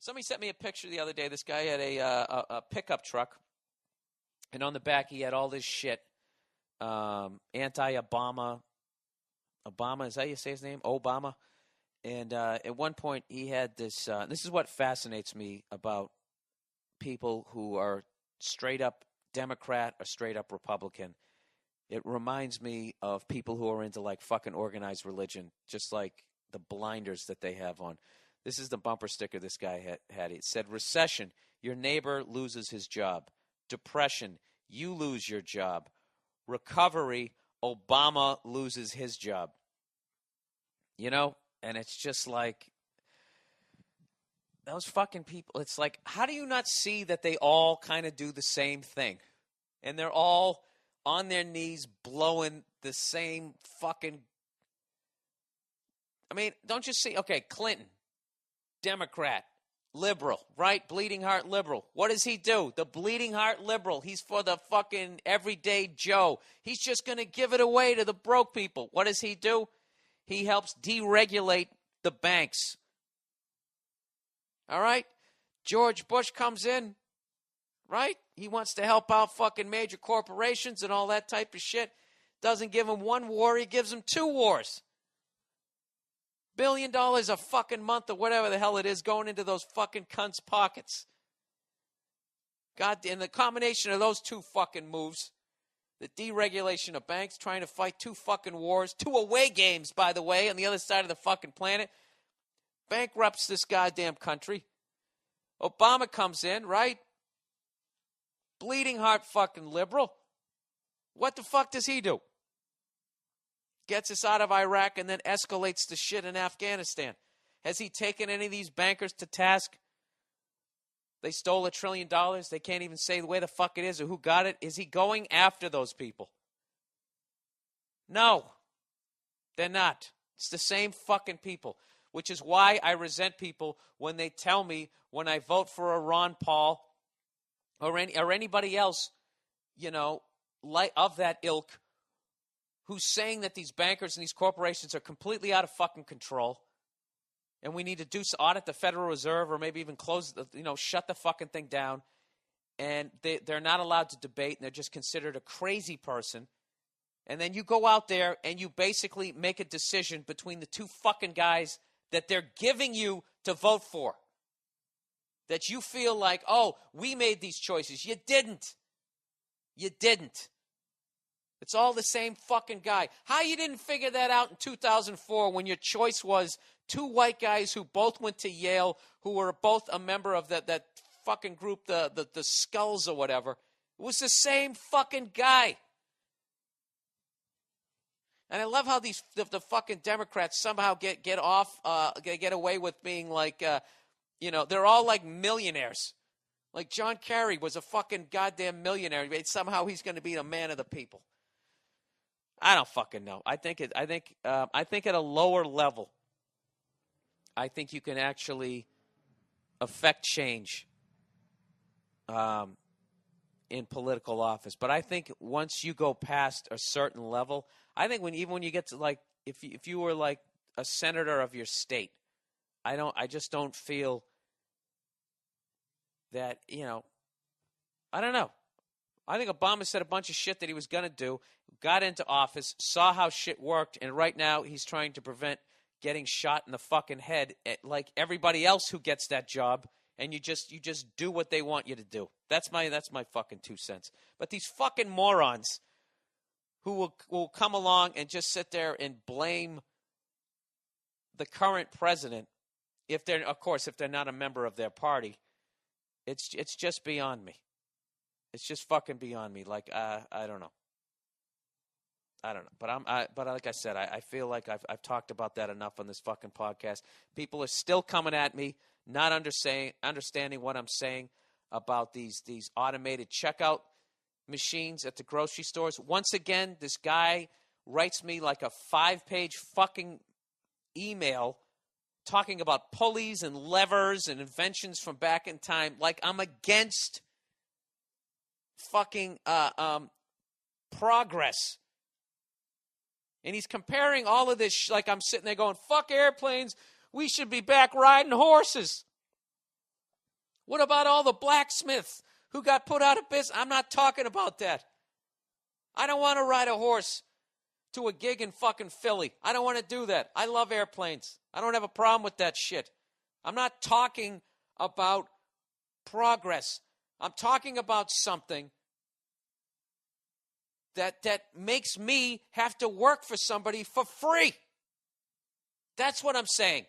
Somebody sent me a picture the other day. This guy had a pickup truck, and on the back he had all this shit. Anti-Obama. Obama, is that how you say his name? Obama. And at one point he had this. This is what fascinates me about people who are straight up Democrat or straight up Republican. It reminds me of people who are into like fucking organized religion, just like the blinders that they have on. This is the bumper sticker this guy had. It said, recession, your neighbor loses his job. Depression, you lose your job. Recovery, Obama loses his job. You know? And it's just like, those fucking people, it's like, how do you not see that they all kind of do the same thing? And they're all on their knees blowing the same fucking, I mean, don't you see, okay, Clinton, Democrat, liberal, right? Bleeding heart liberal. What does he do? The bleeding heart liberal. He's for the fucking everyday Joe. He's just going to give it away to the broke people. What does he do? He helps deregulate the banks. All right? George Bush comes in, right? He wants to help out fucking major corporations and all that type of shit. Doesn't give them one war, he gives them 2 wars. $1 billion a fucking month or whatever the hell it is going into those fucking cunts' pockets. God, and the combination of those 2 fucking moves, the deregulation of banks, trying to fight 2 fucking wars, 2 away games, by the way, on the other side of the fucking planet, bankrupts this goddamn country. Obama comes in, right? Bleeding heart fucking liberal. What the fuck does he do? Gets us out of Iraq and then escalates the shit in Afghanistan. Has he taken any of these bankers to task? They stole $1 trillion. They can't even say where the fuck it is or who got it. Is he going after those people? No. They're not. It's the same fucking people. Which is why I resent people when they tell me when I vote for a Ron Paul or anybody else, you know, like of that ilk, who's saying that these bankers and these corporations are completely out of fucking control, and we need to audit the Federal Reserve or maybe even close, shut the fucking thing down, and they're not allowed to debate, and they're just considered a crazy person. And then you go out there and you basically make a decision between the 2 fucking guys that they're giving you to vote for. That you feel like, oh, we made these choices. You didn't. You didn't. It's all the same fucking guy. How you didn't figure that out in 2004 when your choice was 2 white guys who both went to Yale, who were both a member of that fucking group, the Skulls or whatever. It was the same fucking guy. And I love how the fucking Democrats somehow get away with being like, they're all like millionaires. Like John Kerry was a fucking goddamn millionaire. Somehow he's going to be a man of the people. I don't fucking know. I think at a lower level, I think you can actually affect change in political office. But I think once you go past a certain level, I think when you get to like if you were like a senator of your state, I just don't feel that, I don't know. I think Obama said a bunch of shit that he was going to do, got into office, saw how shit worked, and right now he's trying to prevent getting shot in the fucking head like everybody else who gets that job, and you just do what they want you to do. That's my fucking 2 cents. But these fucking morons who will come along and just sit there and blame the current president if they're not a member of their party, it's just beyond me. It's just fucking beyond me. Like I don't know. But like I said, I feel like I've talked about that enough on this fucking podcast. People are still coming at me, not understanding what I'm saying about these automated checkout machines at the grocery stores. Once again, this guy writes me like a 5-page fucking email talking about pulleys and levers and inventions from back in time, like I'm against fucking progress. And he's comparing all of this like I'm sitting there going, fuck airplanes, we should be back riding horses. What about all the blacksmiths who got put out of business? I'm not talking about that. I don't want to ride a horse to a gig in fucking Philly. I don't want to do that. I love airplanes. I don't have a problem with that shit. I'm not talking about progress. I'm talking about something that makes me have to work for somebody for free. That's what I'm saying.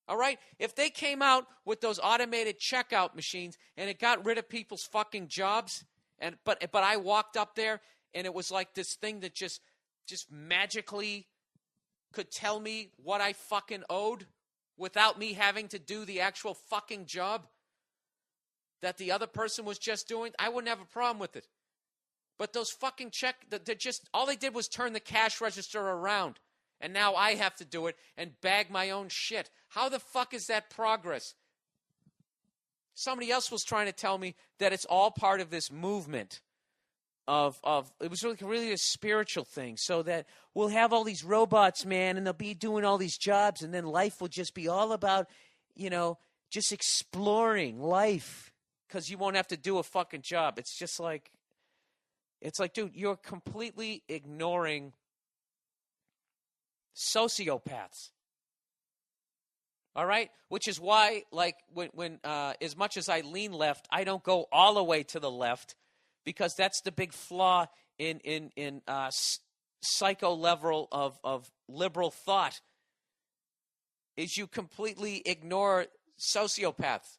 All right? If they came out with those automated checkout machines and it got rid of people's fucking jobs, but I walked up there and it was like this thing that just magically could tell me what I fucking owed without me having to do the actual fucking job that the other person was just doing, I wouldn't have a problem with it. But those fucking all they did was turn the cash register around. And now I have to do it and bag my own shit. How the fuck is that progress? Somebody else was trying to tell me that it's all part of this movement of it was really a spiritual thing, so that we'll have all these robots, man, and they'll be doing all these jobs, and then life will just be all about, just exploring life because you won't have to do a fucking job. It's like, dude, you're completely ignoring sociopaths. All right? Which is why, like, when as much as I lean left, I don't go all the way to the left, because that's the big flaw in psycho level of liberal thought, is you completely ignore sociopaths.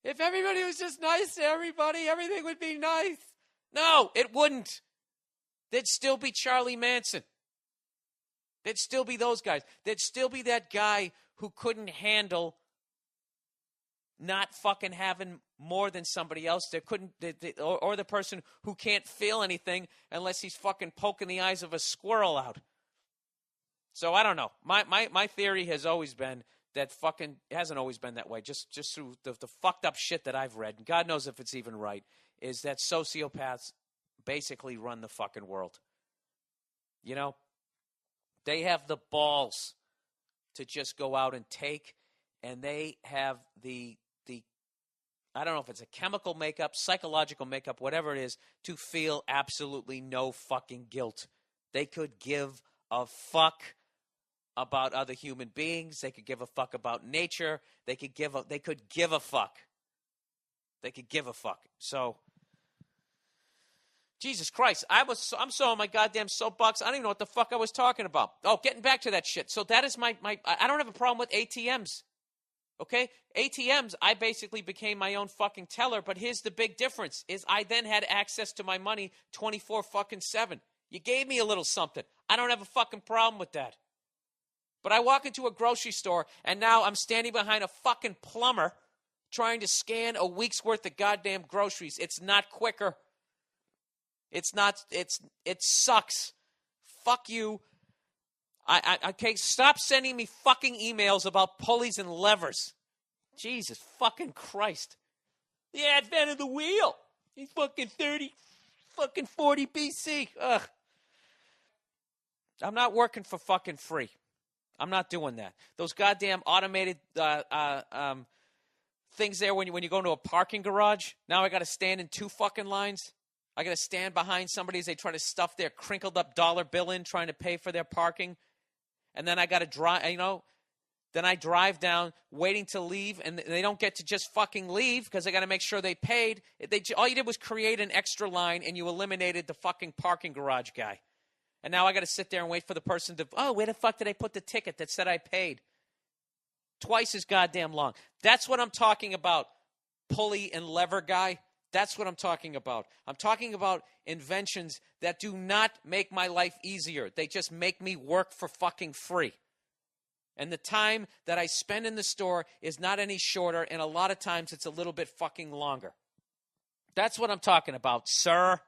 If everybody was just nice to everybody, everything would be nice. No, it wouldn't. There'd still be Charlie Manson. There'd still be those guys. There'd still be that guy who couldn't handle not fucking having more than somebody else. Or the person who can't feel anything unless he's fucking poking the eyes of a squirrel out. So I don't know. My theory has always been that fucking, it hasn't always been that way, just through the fucked up shit that I've read, and God knows if it's even right, is that sociopaths basically run the fucking world. They have the balls to just go out and take, and they have the I don't know if it's a chemical makeup, psychological makeup, whatever it is, to feel absolutely no fucking guilt. They could give a fuck about other human beings. They could give a fuck about nature. They could give a fuck. They could give a fuck. So, Jesus Christ, I'm so on my goddamn soapbox, I don't even know what the fuck I was talking about. Oh, getting back to that shit. So that is I don't have a problem with ATMs. Okay? ATMs, I basically became my own fucking teller, but here's the big difference, is I then had access to my money 24/7. You gave me a little something. I don't have a fucking problem with that. But I walk into a grocery store, and now I'm standing behind a fucking plumber trying to scan a week's worth of goddamn groceries. It's not quicker. It's not, it sucks. Fuck you. Okay, stop sending me fucking emails about pulleys and levers. Jesus fucking Christ. The advent of the wheel. He's fucking 40 BC. Ugh. I'm not working for fucking free. I'm not doing that. Those goddamn automated things there when you go into a parking garage. Now I got to stand in two fucking lines. I got to stand behind somebody as they try to stuff their crinkled up dollar bill in trying to pay for their parking. And then I got to drive, then I drive down waiting to leave, and they don't get to just fucking leave because they got to make sure they paid. All you did was create an extra line, and you eliminated the fucking parking garage guy. And now I got to sit there and wait for the person to, where the fuck did I put the ticket that said I paid? Twice as goddamn long. That's what I'm talking about, pulley and lever guy. That's what I'm talking about. I'm talking about inventions that do not make my life easier. They just make me work for fucking free. And the time that I spend in the store is not any shorter, and a lot of times it's a little bit fucking longer. That's what I'm talking about, sir.